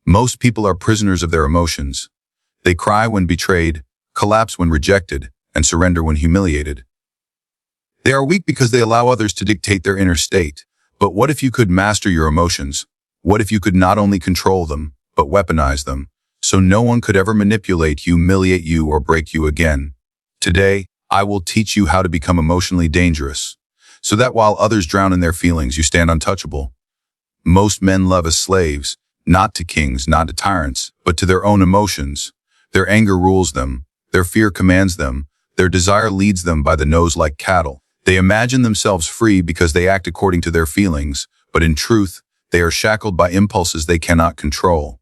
Most people are prisoners of their emotions. They cry when betrayed, collapse when rejected, and surrender when humiliated. They are weak because they allow others to dictate their inner state. But what if you could master your emotions? What if you could not only control them, but weaponize them, so no one could ever manipulate, humiliate you, or break you again? Today, I will teach you how to become emotionally dangerous, so that while others drown in their feelings, you stand untouchable. Most men love as slaves, not to kings, not to tyrants, but to their own emotions. Their anger rules them, their fear commands them, their desire leads them by the nose like cattle. They imagine themselves free because they act according to their feelings, but in truth, they are shackled by impulses they cannot control.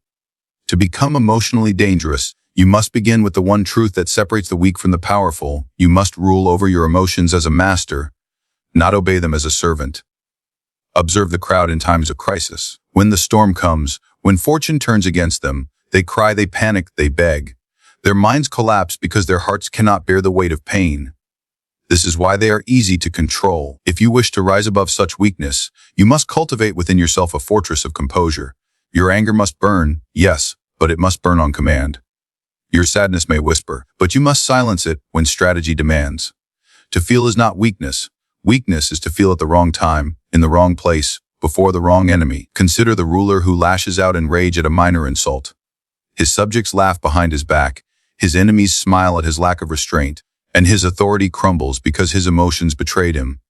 To become emotionally dangerous, you must begin with the one truth that separates the weak from the powerful. You must rule over your emotions as a master, not obey them as a servant. Observe the crowd in times of crisis. When the storm comes, when fortune turns against them, they cry, they panic, they beg. Their minds collapse because their hearts cannot bear the weight of pain. This is why they are easy to control. If you wish to rise above such weakness, you must cultivate within yourself a fortress of composure. Your anger must burn, yes, but it must burn on command. Your sadness may whisper, but you must silence it when strategy demands. To feel is not weakness. Weakness is to feel at the wrong time, in the wrong place, before the wrong enemy. Consider the ruler who lashes out in rage at a minor insult. His subjects laugh behind his back, his enemies smile at his lack of restraint, and his authority crumbles because his emotions betrayed him.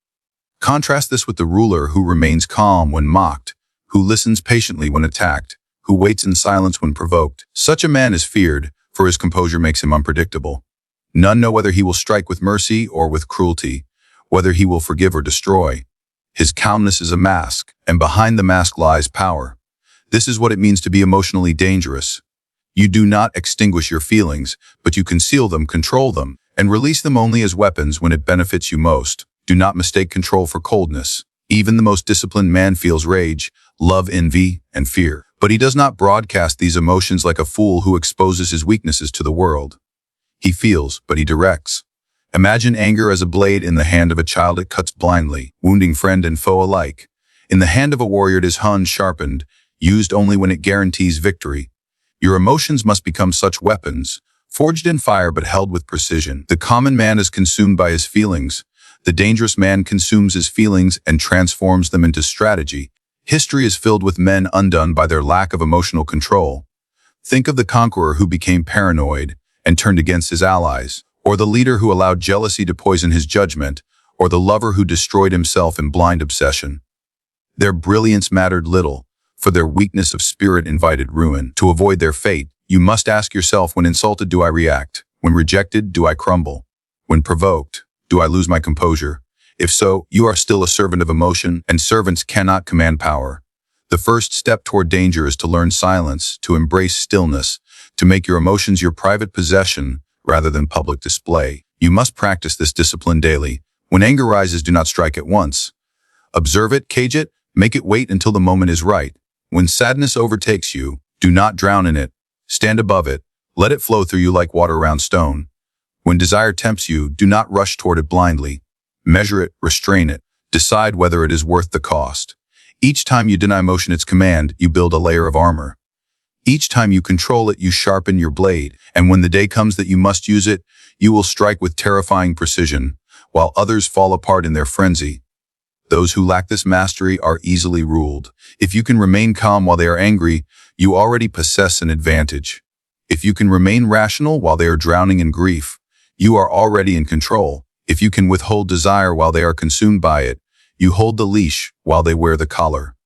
Contrast this with the ruler who remains calm when mocked, who listens patiently when attacked, who waits in silence when provoked. Such a man is feared, for his composure makes him unpredictable. None know whether he will strike with mercy or with cruelty, whether he will forgive or destroy. His calmness is a mask, and behind the mask lies power. This is what it means to be emotionally dangerous. You do not extinguish your feelings, but you conceal them, control them, and release them only as weapons when it benefits you most. Do not mistake control for coldness. Even the most disciplined man feels rage, love, envy, and fear. But he does not broadcast these emotions like a fool who exposes his weaknesses to the world. He feels, but he directs. Imagine anger as a blade in the hand of a child. It cuts blindly, wounding friend and foe alike. In the hand of a warrior it is honed, sharpened, used only when it guarantees victory. Your emotions must become such weapons, forged in fire but held with precision. The common man is consumed by his feelings. The dangerous man consumes his feelings and transforms them into strategy. History is filled with men undone by their lack of emotional control. Think of the conqueror who became paranoid and turned against his allies, or the leader who allowed jealousy to poison his judgment, or the lover who destroyed himself in blind obsession. Their brilliance mattered little, for their weakness of spirit invited ruin. To avoid their fate, you must ask yourself, when insulted, do I react? When rejected, do I crumble? When provoked, do I lose my composure? If so, you are still a servant of emotion, and servants cannot command power. The first step toward danger is to learn silence, to embrace stillness, to make your emotions your private possession rather than public display. You must practice this discipline daily. When anger rises, do not strike at once. Observe it, cage it, make it wait until the moment is right. When sadness overtakes you, do not drown in it. Stand above it. Let it flow through you like water around stone. When desire tempts you, do not rush toward it blindly. Measure it, restrain it. Decide whether it is worth the cost. Each time you deny emotion its command, you build a layer of armor. Each time you control it, you sharpen your blade. And when the day comes that you must use it, you will strike with terrifying precision, while others fall apart in their frenzy. Those who lack this mastery are easily ruled. If you can remain calm while they are angry, you already possess an advantage. If you can remain rational while they are drowning in grief, you are already in control. If you can withhold desire while they are consumed by it, you hold the leash while they wear the collar.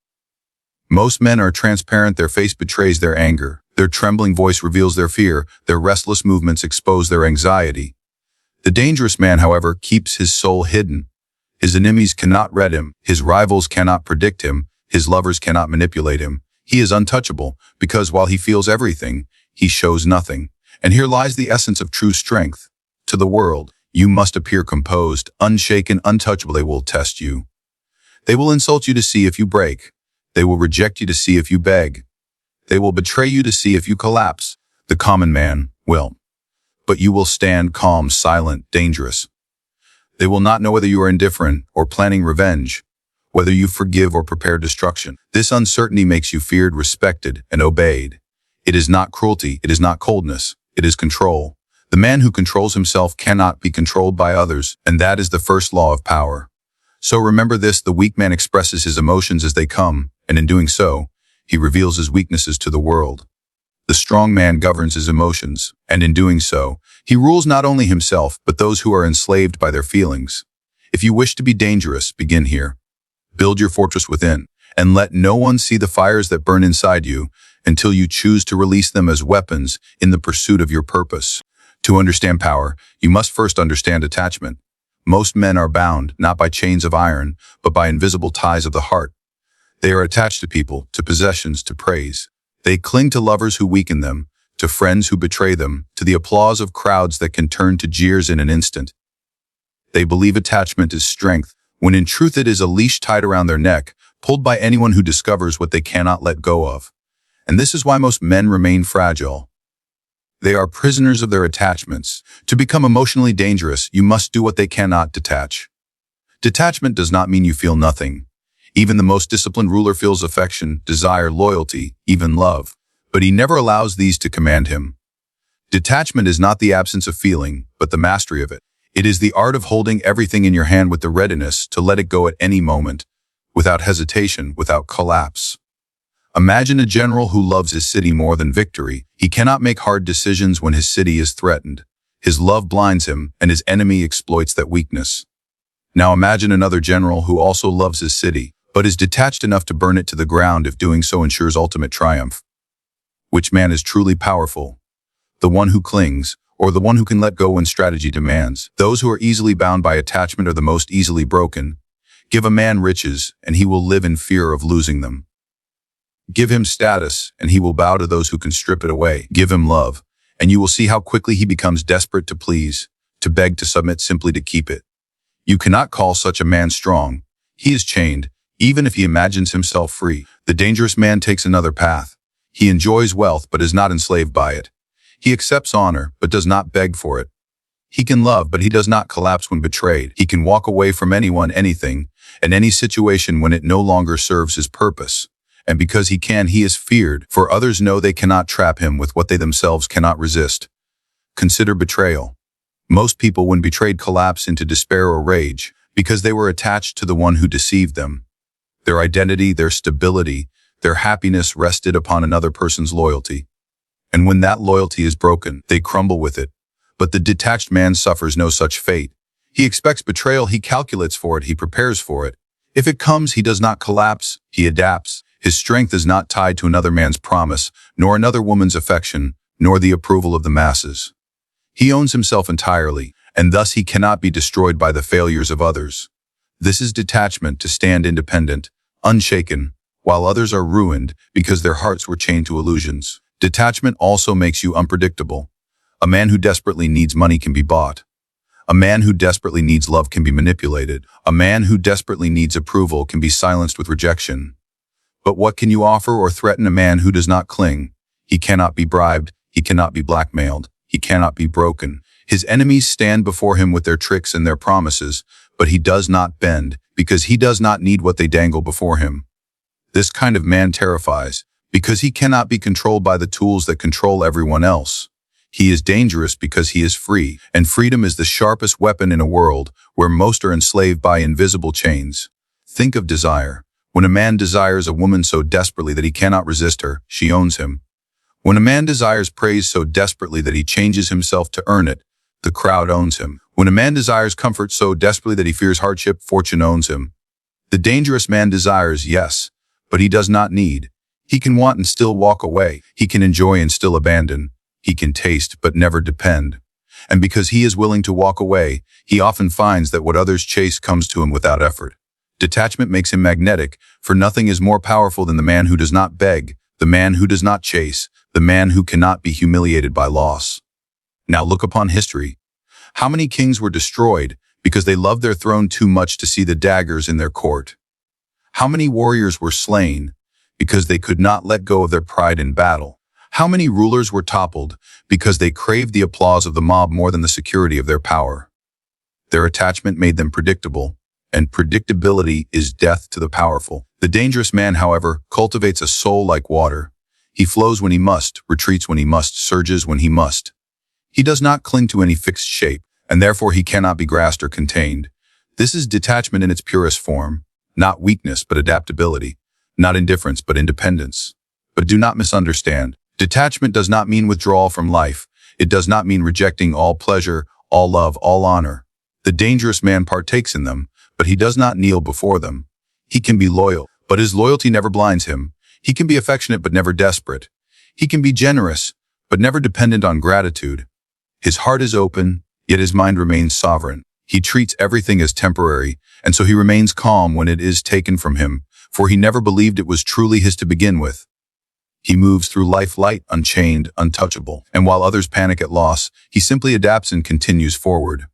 Most men are transparent. Their face betrays their anger. Their trembling voice reveals their fear. Their restless movements expose their anxiety. The dangerous man, however, keeps his soul hidden. His enemies cannot read him. His rivals cannot predict him. His lovers cannot manipulate him. He is untouchable because while he feels everything, he shows nothing. And here lies the essence of true strength. To the world, you must appear composed, unshaken, untouchable. They will test you. They will insult you to see if you break. They will reject you to see if you beg. They will betray you to see if you collapse. The common man will. But you will stand calm, silent, dangerous. They will not know whether you are indifferent or planning revenge, whether you forgive or prepare destruction. This uncertainty makes you feared, respected, and obeyed. It is not cruelty, it is not coldness, it is control. The man who controls himself cannot be controlled by others, and that is the first law of power. So remember this, the weak man expresses his emotions as they come, and in doing so, he reveals his weaknesses to the world. The strong man governs his emotions, and in doing so, he rules not only himself, but those who are enslaved by their feelings. If you wish to be dangerous, begin here. Build your fortress within, and let no one see the fires that burn inside you until you choose to release them as weapons in the pursuit of your purpose. To understand power, you must first understand attachment. Most men are bound, not by chains of iron, but by invisible ties of the heart. They are attached to people, to possessions, to praise. They cling to lovers who weaken them, to friends who betray them, to the applause of crowds that can turn to jeers in an instant. They believe attachment is strength, when in truth it is a leash tied around their neck, pulled by anyone who discovers what they cannot let go of. And this is why most men remain fragile. They are prisoners of their attachments. To become emotionally dangerous, you must do what they cannot detach. Detachment does not mean you feel nothing. Even the most disciplined ruler feels affection, desire, loyalty, even love, but he never allows these to command him. Detachment is not the absence of feeling, but the mastery of it. It is the art of holding everything in your hand with the readiness to let it go at any moment, without hesitation, without collapse. Imagine a general who loves his city more than victory. He cannot make hard decisions when his city is threatened. His love blinds him, and his enemy exploits that weakness. Now imagine another general who also loves his city, but is detached enough to burn it to the ground if doing so ensures ultimate triumph. Which man is truly powerful? The one who clings, or the one who can let go when strategy demands? Those who are easily bound by attachment are the most easily broken. Give a man riches, and he will live in fear of losing them. Give him status, and he will bow to those who can strip it away. Give him love, and you will see how quickly he becomes desperate to please, to beg, to submit simply to keep it. You cannot call such a man strong. He is chained, even if he imagines himself free. The dangerous man takes another path. He enjoys wealth, but is not enslaved by it. He accepts honor, but does not beg for it. He can love, but he does not collapse when betrayed. He can walk away from anyone, anything, and any situation when it no longer serves his purpose. And because he can, he is feared, for others know they cannot trap him with what they themselves cannot resist. Consider betrayal. Most people, when betrayed, collapse into despair or rage, because they were attached to the one who deceived them. Their identity, their stability, their happiness rested upon another person's loyalty. And when that loyalty is broken, they crumble with it. But the detached man suffers no such fate. He expects betrayal, he calculates for it, he prepares for it. If it comes, he does not collapse, he adapts. His strength is not tied to another man's promise, nor another woman's affection, nor the approval of the masses. He owns himself entirely, and thus he cannot be destroyed by the failures of others. This is detachment, to stand independent, unshaken, while others are ruined because their hearts were chained to illusions. Detachment also makes you unpredictable. A man who desperately needs money can be bought. A man who desperately needs love can be manipulated. A man who desperately needs approval can be silenced with rejection. But what can you offer or threaten a man who does not cling? He cannot be bribed, he cannot be blackmailed, he cannot be broken. His enemies stand before him with their tricks and their promises, but he does not bend, because he does not need what they dangle before him. This kind of man terrifies, because he cannot be controlled by the tools that control everyone else. He is dangerous because he is free, and freedom is the sharpest weapon in a world where most are enslaved by invisible chains. Think of desire. When a man desires a woman so desperately that he cannot resist her, she owns him. When a man desires praise so desperately that he changes himself to earn it, the crowd owns him. When a man desires comfort so desperately that he fears hardship, fortune owns him. The dangerous man desires, yes, but he does not need. He can want and still walk away. He can enjoy and still abandon. He can taste but never depend. And because he is willing to walk away, he often finds that what others chase comes to him without effort. Detachment makes him magnetic, for nothing is more powerful than the man who does not beg, the man who does not chase, the man who cannot be humiliated by loss. Now look upon history. How many kings were destroyed because they loved their throne too much to see the daggers in their court? How many warriors were slain because they could not let go of their pride in battle? How many rulers were toppled because they craved the applause of the mob more than the security of their power? Their attachment made them predictable, and predictability is death to the powerful. The dangerous man, however, cultivates a soul like water. He flows when he must, retreats when he must, surges when he must. He does not cling to any fixed shape, and therefore he cannot be grasped or contained. This is detachment in its purest form, not weakness but adaptability, not indifference but independence. But do not misunderstand. Detachment does not mean withdrawal from life. It does not mean rejecting all pleasure, all love, all honor. The dangerous man partakes in them, but he does not kneel before them. He can be loyal, but his loyalty never blinds him. He can be affectionate but never desperate. He can be generous, but never dependent on gratitude. His heart is open, yet his mind remains sovereign. He treats everything as temporary, and so he remains calm when it is taken from him, for he never believed it was truly his to begin with. He moves through life light, unchained, untouchable, and while others panic at loss, he simply adapts and continues forward.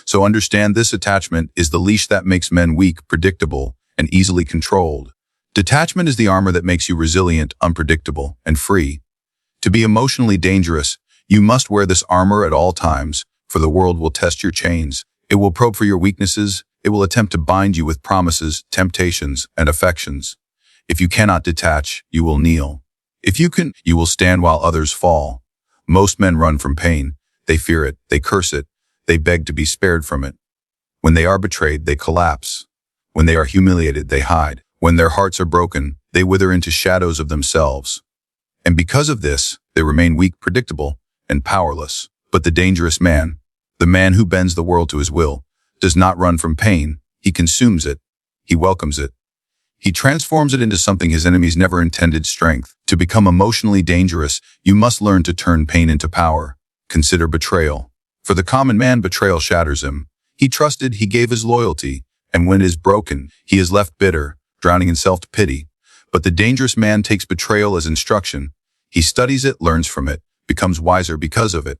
So understand, this attachment is the leash that makes men weak, predictable, and easily controlled. Detachment is the armor that makes you resilient, unpredictable, and free. To be emotionally dangerous, you must wear this armor at all times, for the world will test your chains. It will probe for your weaknesses. It will attempt to bind you with promises, temptations, and affections. If you cannot detach, you will kneel. If you can, you will stand while others fall. Most men run from pain. They fear it. They curse it. They beg to be spared from it. When they are betrayed, they collapse. When they are humiliated, they hide. When their hearts are broken, they wither into shadows of themselves. And because of this, they remain weak, predictable, and powerless. But the dangerous man, the man who bends the world to his will, does not run from pain. He consumes it. He welcomes it. He transforms it into something his enemies never intended: strength. To become emotionally dangerous, you must learn to turn pain into power. Consider betrayal. For the common man, betrayal shatters him. He trusted, he gave his loyalty, and when it is broken, he is left bitter, drowning in self-pity. But the dangerous man takes betrayal as instruction. He studies it, learns from it, becomes wiser because of it.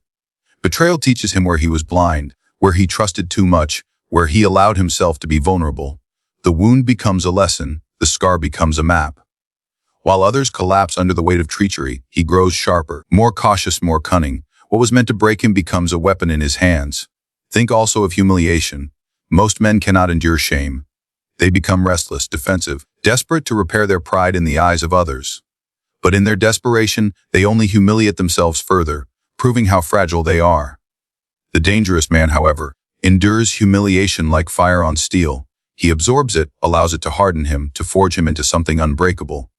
Betrayal teaches him where he was blind, where he trusted too much, where he allowed himself to be vulnerable. The wound becomes a lesson, the scar becomes a map. While others collapse under the weight of treachery, he grows sharper, more cautious, more cunning. What was meant to break him becomes a weapon in his hands. Think also of humiliation. Most men cannot endure shame. They become restless, defensive, desperate to repair their pride in the eyes of others. But in their desperation, they only humiliate themselves further, proving how fragile they are. The dangerous man, however, endures humiliation like fire on steel. He absorbs it, allows it to harden him, to forge him into something unbreakable.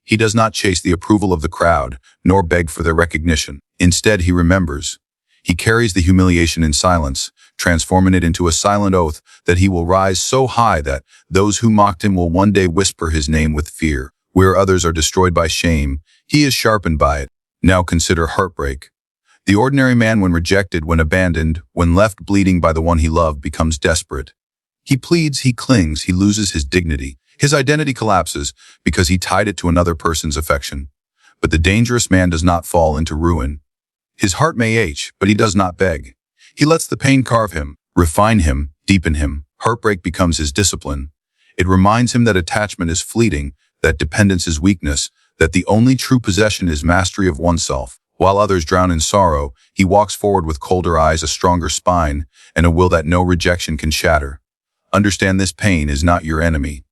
He does not chase the approval of the crowd, nor beg for their recognition. Instead, he remembers. He carries the humiliation in silence, transforming it into a silent oath that he will rise so high that those who mocked him will one day whisper his name with fear. Where others are destroyed by shame, he is sharpened by it. Now consider heartbreak. The ordinary man, when rejected, when abandoned, when left bleeding by the one he loved, becomes desperate. He pleads, he clings, he loses his dignity. His identity collapses because he tied it to another person's affection. But the dangerous man does not fall into ruin. His heart may ache, but he does not beg. He lets the pain carve him, refine him, deepen him. Heartbreak becomes his discipline. It reminds him that attachment is fleeting, that dependence is weakness, that the only true possession is mastery of oneself. While others drown in sorrow, he walks forward with colder eyes, a stronger spine, and a will that no rejection can shatter. Understand, this pain is not your enemy.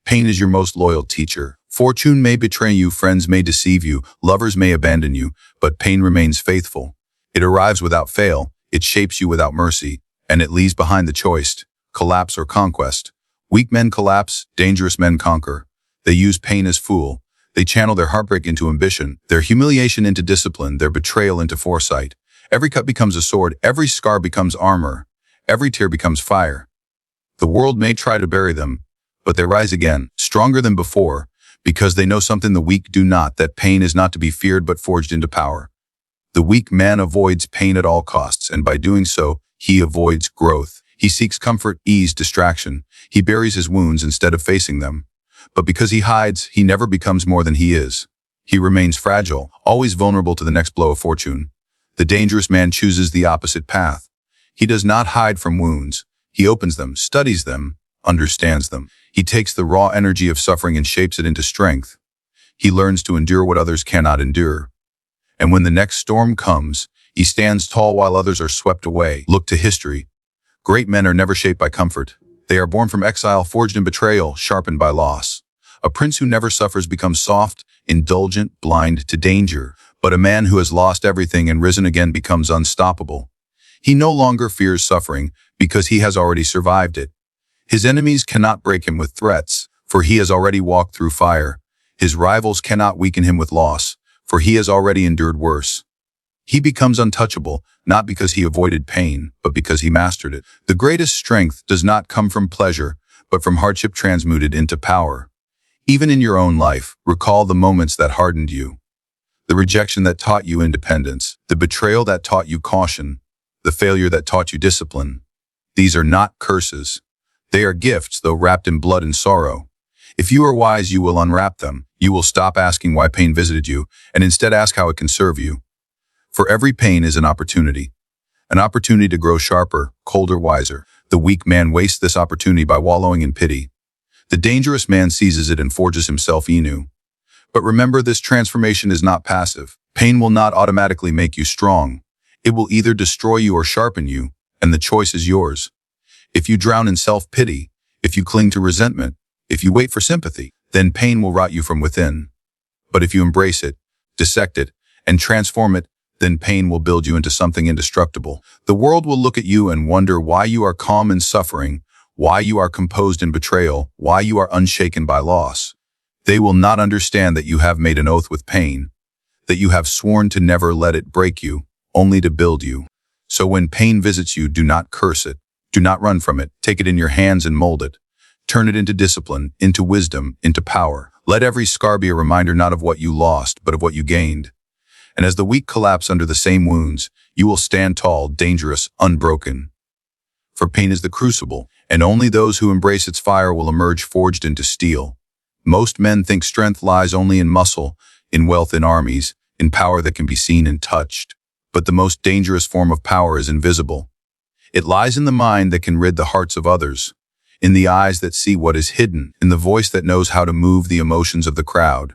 Pain is your most loyal teacher. Fortune may betray you, friends may deceive you, lovers may abandon you, but pain remains faithful. It arrives without fail, it shapes you without mercy, and it leaves behind the choice: collapse or conquest. Weak men collapse, dangerous men conquer. They use pain as fuel. They channel their heartbreak into ambition, their humiliation into discipline, their betrayal into foresight. Every cut becomes a sword, every scar becomes armor, every tear becomes fire. The world may try to bury them, but they rise again, stronger than before, because they know something the weak do not, that pain is not to be feared but forged into power. The weak man avoids pain at all costs, and by doing so, he avoids growth. He seeks comfort, ease, distraction. He buries his wounds instead of facing them. But because he hides, he never becomes more than he is. He remains fragile, always vulnerable to the next blow of fortune. The dangerous man chooses the opposite path. He does not hide from wounds. He opens them, studies them, understands them. He takes the raw energy of suffering and shapes it into strength. He learns to endure what others cannot endure. And when the next storm comes, he stands tall while others are swept away. Look to history. Great men are never shaped by comfort. They are born from exile, forged in betrayal, sharpened by loss. A prince who never suffers becomes soft, indulgent, blind to danger. But a man who has lost everything and risen again becomes unstoppable. He no longer fears suffering because he has already survived it. His enemies cannot break him with threats, for he has already walked through fire. His rivals cannot weaken him with loss, for he has already endured worse. He becomes untouchable, not because he avoided pain, but because he mastered it. The greatest strength does not come from pleasure, but from hardship transmuted into power. Even in your own life, recall the moments that hardened you. The rejection that taught you independence, the betrayal that taught you caution, the failure that taught you discipline. These are not curses. They are gifts, though wrapped in blood and sorrow. If you are wise, you will unwrap them. You will stop asking why pain visited you, and instead ask how it can serve you. For every pain is an opportunity to grow sharper, colder, wiser. The weak man wastes this opportunity by wallowing in pity. The dangerous man seizes it and forges himself anew. But remember, this transformation is not passive. Pain will not automatically make you strong. It will either destroy you or sharpen you, and the choice is yours. If you drown in self-pity, if you cling to resentment, if you wait for sympathy, then pain will rot you from within. But if you embrace it, dissect it, and transform it, then pain will build you into something indestructible. The world will look at you and wonder why you are calm in suffering, why you are composed in betrayal, why you are unshaken by loss. They will not understand that you have made an oath with pain, that you have sworn to never let it break you, only to build you. So when pain visits you, do not curse it. Do not run from it. Take it in your hands and mold it. Turn it into discipline, into wisdom, into power. Let every scar be a reminder not of what you lost, but of what you gained. And as the weak collapse under the same wounds, you will stand tall, dangerous, unbroken. For pain is the crucible, and only those who embrace its fire will emerge forged into steel. Most men think strength lies only in muscle, in wealth, in armies, in power that can be seen and touched. But the most dangerous form of power is invisible. It lies in the mind that can rid the hearts of others, in the eyes that see what is hidden, in the voice that knows how to move the emotions of the crowd.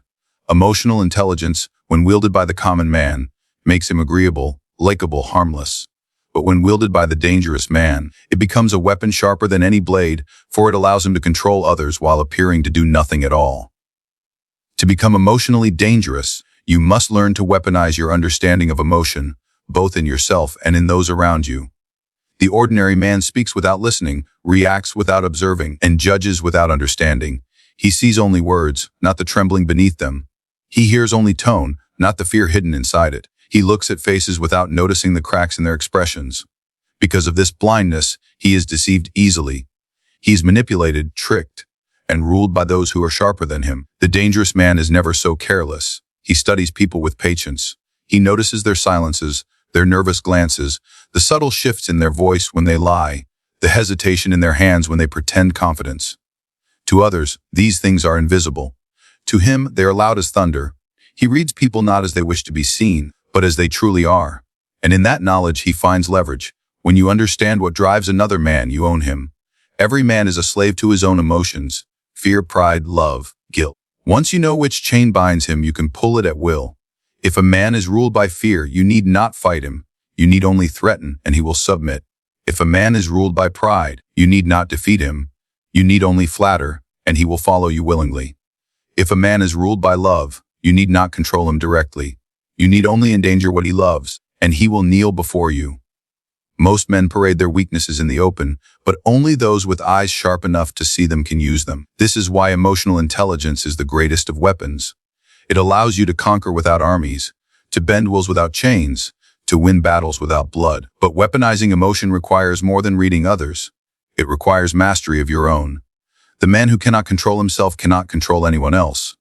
Emotional intelligence, when wielded by the common man, makes him agreeable, likable, harmless. But when wielded by the dangerous man, it becomes a weapon sharper than any blade, for it allows him to control others while appearing to do nothing at all. To become emotionally dangerous, you must learn to weaponize your understanding of emotion, both in yourself and in those around you. The ordinary man speaks without listening, reacts without observing, and judges without understanding. He sees only words, not the trembling beneath them. He hears only tone, not the fear hidden inside it. He looks at faces without noticing the cracks in their expressions. Because of this blindness, he is deceived easily. He is manipulated, tricked, and ruled by those who are sharper than him. The dangerous man is never so careless. He studies people with patience. He notices their silences, their nervous glances, the subtle shifts in their voice when they lie, the hesitation in their hands when they pretend confidence. To others, these things are invisible. To him, they are loud as thunder. He reads people not as they wish to be seen, but as they truly are. And in that knowledge, he finds leverage. When you understand what drives another man, you own him. Every man is a slave to his own emotions: fear, pride, love, guilt. Once you know which chain binds him, you can pull it at will. If a man is ruled by fear, you need not fight him. You need only threaten, and he will submit. If a man is ruled by pride, you need not defeat him. You need only flatter, and he will follow you willingly. If a man is ruled by love, you need not control him directly. You need only endanger what he loves, and he will kneel before you. Most men parade their weaknesses in the open, but only those with eyes sharp enough to see them can use them. This is why emotional intelligence is the greatest of weapons. It allows you to conquer without armies, to bend wills without chains, to win battles without blood. But weaponizing emotion requires more than reading others. It requires mastery of your own. The man who cannot control himself cannot control anyone else.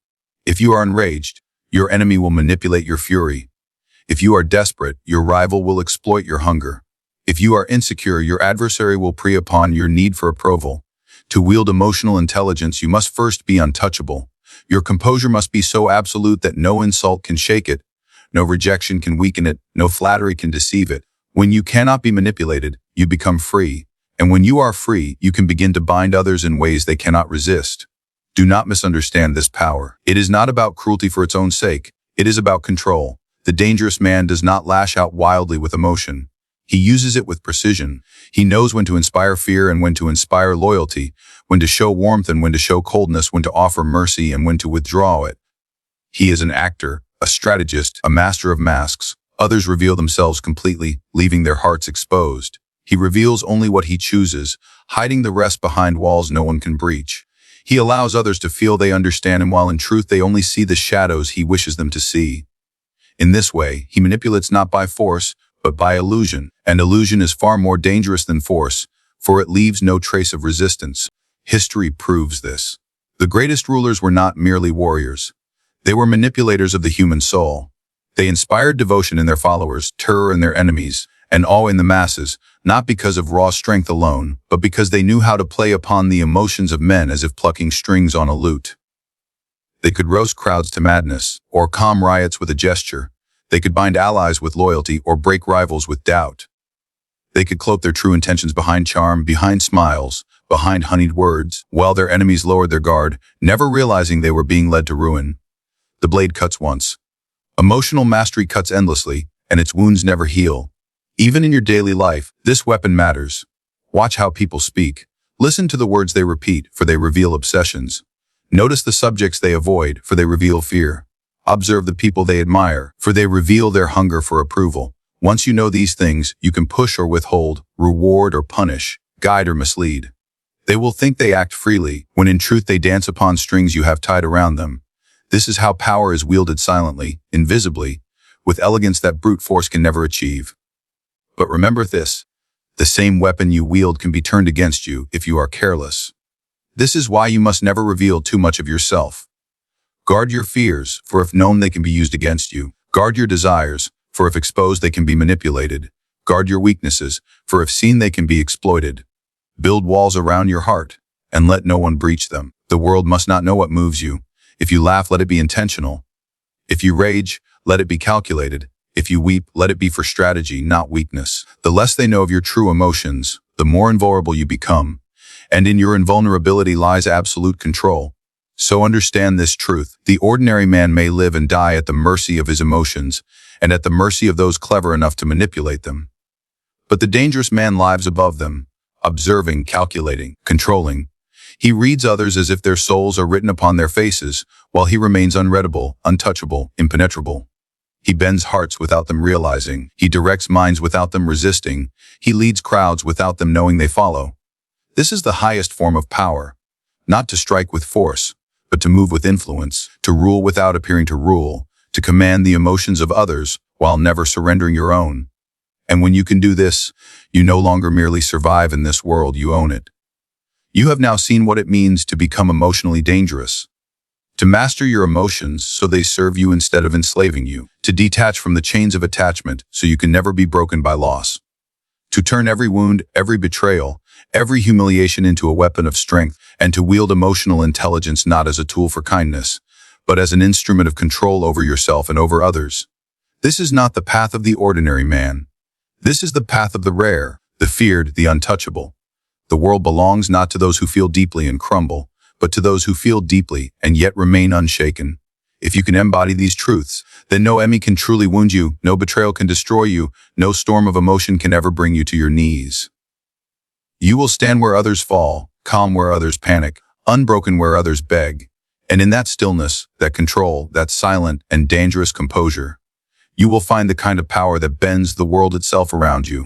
If you are enraged, your enemy will manipulate your fury. If you are desperate, your rival will exploit your hunger. If you are insecure, your adversary will prey upon your need for approval. To wield emotional intelligence, you must first be untouchable. Your composure must be so absolute that no insult can shake it, no rejection can weaken it, no flattery can deceive it. When you cannot be manipulated, you become free. And when you are free, you can begin to bind others in ways they cannot resist. Do not misunderstand this power. It is not about cruelty for its own sake. It is about control. The dangerous man does not lash out wildly with emotion. He uses it with precision. He knows when to inspire fear and when to inspire loyalty, when to show warmth and when to show coldness, when to offer mercy and when to withdraw it. He is an actor, a strategist, a master of masks. Others reveal themselves completely, leaving their hearts exposed. He reveals only what he chooses, hiding the rest behind walls no one can breach. He allows others to feel they understand him while in truth they only see the shadows he wishes them to see. In this way, he manipulates not by force, but by illusion. And illusion is far more dangerous than force, for it leaves no trace of resistance. History proves this. The greatest rulers were not merely warriors. They were manipulators of the human soul. They inspired devotion in their followers, terror in their enemies, and awe in the masses, not because of raw strength alone, but because they knew how to play upon the emotions of men as if plucking strings on a lute. They could roast crowds to madness, or calm riots with a gesture. They could bind allies with loyalty, or break rivals with doubt. They could cloak their true intentions behind charm, behind smiles, behind honeyed words, while their enemies lowered their guard, never realizing they were being led to ruin. The blade cuts once. Emotional mastery cuts endlessly, and its wounds never heal. Even in your daily life, this weapon matters. Watch how people speak. Listen to the words they repeat, for they reveal obsessions. Notice the subjects they avoid, for they reveal fear. Observe the people they admire, for they reveal their hunger for approval. Once you know these things, you can push or withhold, reward or punish, guide or mislead. They will think they act freely, when in truth they dance upon strings you have tied around them. This is how power is wielded silently, invisibly, with elegance that brute force can never achieve. But remember this, the same weapon you wield can be turned against you if you are careless. This is why you must never reveal too much of yourself. Guard your fears, for if known they can be used against you. Guard your desires, for if exposed they can be manipulated. Guard your weaknesses, for if seen they can be exploited. Build walls around your heart, and let no one breach them. The world must not know what moves you. If you laugh, let it be intentional. If you rage, let it be calculated. If you weep, let it be for strategy, not weakness. The less they know of your true emotions, the more invulnerable you become. And in your invulnerability lies absolute control. So understand this truth. The ordinary man may live and die at the mercy of his emotions, and at the mercy of those clever enough to manipulate them. But the dangerous man lives above them, observing, calculating, controlling. He reads others as if their souls are written upon their faces, while he remains unreadable, untouchable, impenetrable. He bends hearts without them realizing. He directs minds without them resisting. He leads crowds without them knowing they follow. This is the highest form of power. Not to strike with force, but to move with influence, to rule without appearing to rule, to command the emotions of others while never surrendering your own. And when you can do this, you no longer merely survive in this world, you own it. You have now seen what it means to become emotionally dangerous. To master your emotions so they serve you instead of enslaving you. To detach from the chains of attachment so you can never be broken by loss. To turn every wound, every betrayal, every humiliation into a weapon of strength, and to wield emotional intelligence not as a tool for kindness, but as an instrument of control over yourself and over others. This is not the path of the ordinary man. This is the path of the rare, the feared, the untouchable. The world belongs not to those who feel deeply and crumble, but to those who feel deeply and yet remain unshaken. If you can embody these truths, then no enemy can truly wound you, no betrayal can destroy you, no storm of emotion can ever bring you to your knees. You will stand where others fall, calm where others panic, unbroken where others beg. And in that stillness, that control, that silent and dangerous composure, you will find the kind of power that bends the world itself around you.